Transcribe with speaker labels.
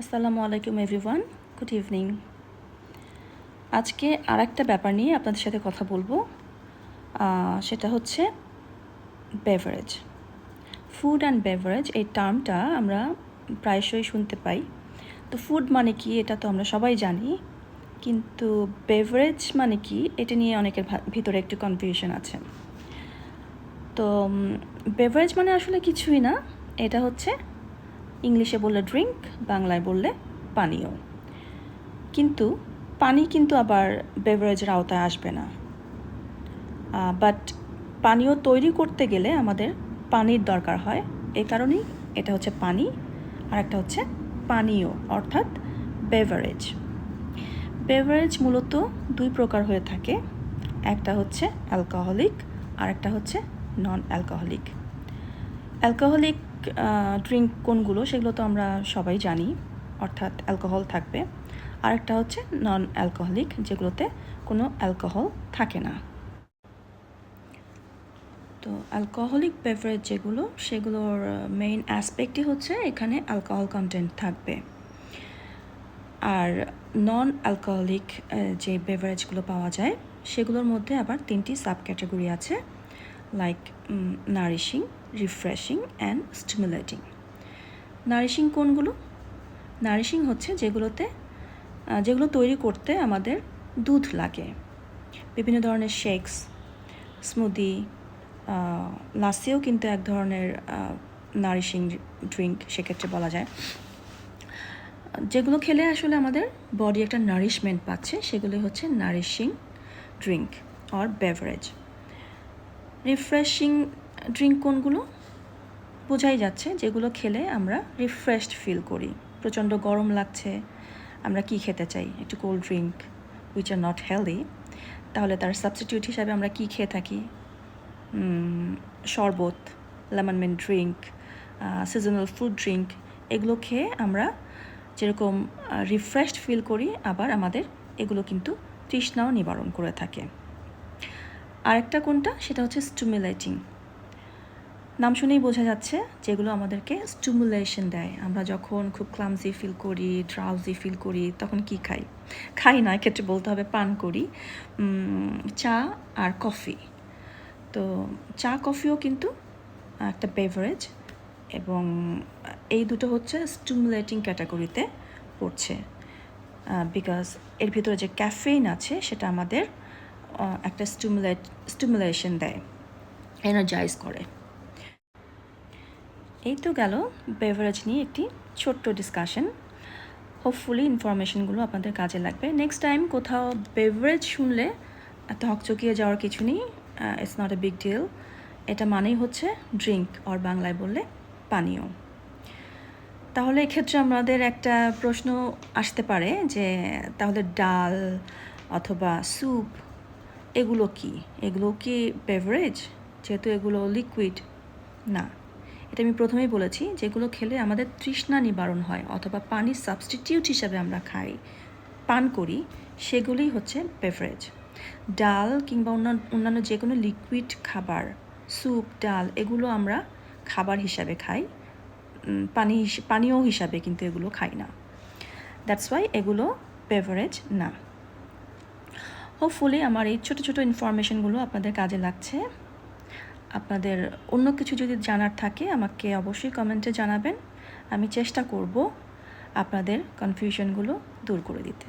Speaker 1: আসসালামু আলাইকুম everyone, good evening. আজকে আরেকটা ব্যাপার নিয়ে আপনাদের সাথে কথা বলবো, সেটা হচ্ছে বেভারেজ। ফুড অ্যান্ড বেভারেজ এই টার্মটা আমরা প্রায়শই শুনতে পাই। তো ফুড মানে কি এটা তো আমরা সবাই জানি, কিন্তু বেভারেজ মানে কি এটা নিয়ে অনেকের ভিতরে একটু কনফিউশন আছে। তো বেভারেজ মানে আসলে কিছুই না, এটা হচ্ছে ইংলিশে বললে ড্রিঙ্ক, বাংলায় বললে পানীয়। কিন্তু পানি কিন্তু আবার বেভারেজের আওতায় আসবে না। বাট পানীয় তৈরি করতে গেলে আমাদের পানির দরকার হয়, এই কারণেই এটা হচ্ছে পানি, আর একটা হচ্ছে পানীয় অর্থাৎ বেভারেজ। বেভারেজ মূলত দুই প্রকার হয়ে থাকে, একটা হচ্ছে অ্যালকোহলিক আর একটা হচ্ছে নন অ্যালকোহলিক। অ্যালকোহলিক ড্রিঙ্ক কোনগুলো সেগুলো তো আমরা সবাই জানি, অর্থাৎ অ্যালকোহল থাকবে। আরেকটা হচ্ছে নন অ্যালকোহলিক, যেগুলোতে কোনো অ্যালকোহল থাকে না। তো অ্যালকোহলিক বেভারেজ যেগুলো, সেগুলোর মেইন অ্যাসপেক্টই হচ্ছে এখানে অ্যালকোহল কন্টেন্ট থাকবে। আর নন অ্যালকোহলিক যে বেভারেজগুলো পাওয়া যায় সেগুলোর মধ্যে আবার তিনটি সাব ক্যাটাগরি আছে, like nourishing, refreshing and stimulating. Nourishing কোনগুলো? নারিশিং হচ্ছে যেগুলো তৈরি করতে আমাদের দুধ লাগে। বিভিন্ন ধরনের শেকস, স্মুদি, লাসিও কিন্তু এক ধরনের নারিশিং ড্রিঙ্ক সেক্ষেত্রে বলা যায়। যেগুলো খেলে আসলে আমাদের বডি একটা নারিশমেন্ট পাচ্ছে, সেগুলো হচ্ছে nourishing drink or beverage. Refreshing drink কোনগুলো? বোঝাই যাচ্ছে যেগুলো খেলে আমরা রিফ্রেশড ফিল করি। প্রচণ্ড গরম লাগছে, আমরা কি খেতে চাই? একটু cold drink which are not healthy. তাহলে তার সাবস্টিটিউট হিসাবে আমরা কি খেয়ে থাকি? শরবত, lemon mint drink, seasonal fruit drink, এগুলো খেয়ে আমরা যেরকম রিফ্রেশড ফিল করি, আবার আমাদের এগুলো কিন্তু তৃষ্ণাও নিবারণ করে থাকে। আরেকটা কোনটা? সেটা হচ্ছে স্টিমুলেটিং। নাম শুনেই বোঝা যাচ্ছে যেগুলো আমাদেরকে স্টিমুলেশন দেয়। আমরা যখন খুব ক্লামজি ফিল করি, ড্রাউজি ফিল করি, তখন কি খাই না, এক্ষেত্রে বলতে হবে পান করি চা আর কফি। তো চা কফিও কিন্তু একটা বেভারেজ, এবং এই দুটো হচ্ছে স্টিমুলেটিং ক্যাটাগরিতে পড়ছে, বিকজ এর ভিতরে যে ক্যাফেইন আছে সেটা আমাদের একটা স্টিমুলেশন দেয়, এনার্জাইজ করে। এই তো গেল বেভারেজ নিয়ে একটি ছোট্ট ডিসকাশন। হোপফুলি ইনফরমেশনগুলো আপনাদের কাজে লাগবে। নেক্সট টাইম কোথাও বেভারেজ শুনলে এত হকচকিয়ে যাওয়ার কিছু নেই, it's not a big deal. এটা মানেই হচ্ছে ড্রিঙ্ক, অর বাংলায় বললে পানীয়। তাহলে এক্ষেত্রে আমাদের একটা প্রশ্ন আসতে পারে যে তাহলে ডাল অথবা স্যুপ এগুলো কি বেভারেজ? যেহেতু এগুলো লিকুইড না। এটা আমি প্রথমেই বলেছি, যেগুলো খেলে আমাদের তৃষ্ণা নিবারণ হয় অথবা পানির সাবস্টিটিউট হিসাবে আমরা পান করি, সেগুলোই হচ্ছে বেভারেজ। ডাল কিংবা অন্যান্য যে কোনো লিকুইড খাবার, স্যুপ, ডাল, এগুলো আমরা খাবার হিসাবে খাই, পানীয় হিসাবে কিন্তু এগুলো খাই না। দ্যাটস ওয়াই এগুলো বেভারেজ না। হোপফুলি আমার এই ছোটো ছোটো ইনফরমেশনগুলো আপনাদের কাজে লাগছে। আপনাদের অন্য কিছু যদি জানার থাকে আমাকে অবশ্যই কমেন্টে জানাবেন, আমি চেষ্টা করব আপনাদের কনফিউশনগুলো দূর করে দিতে।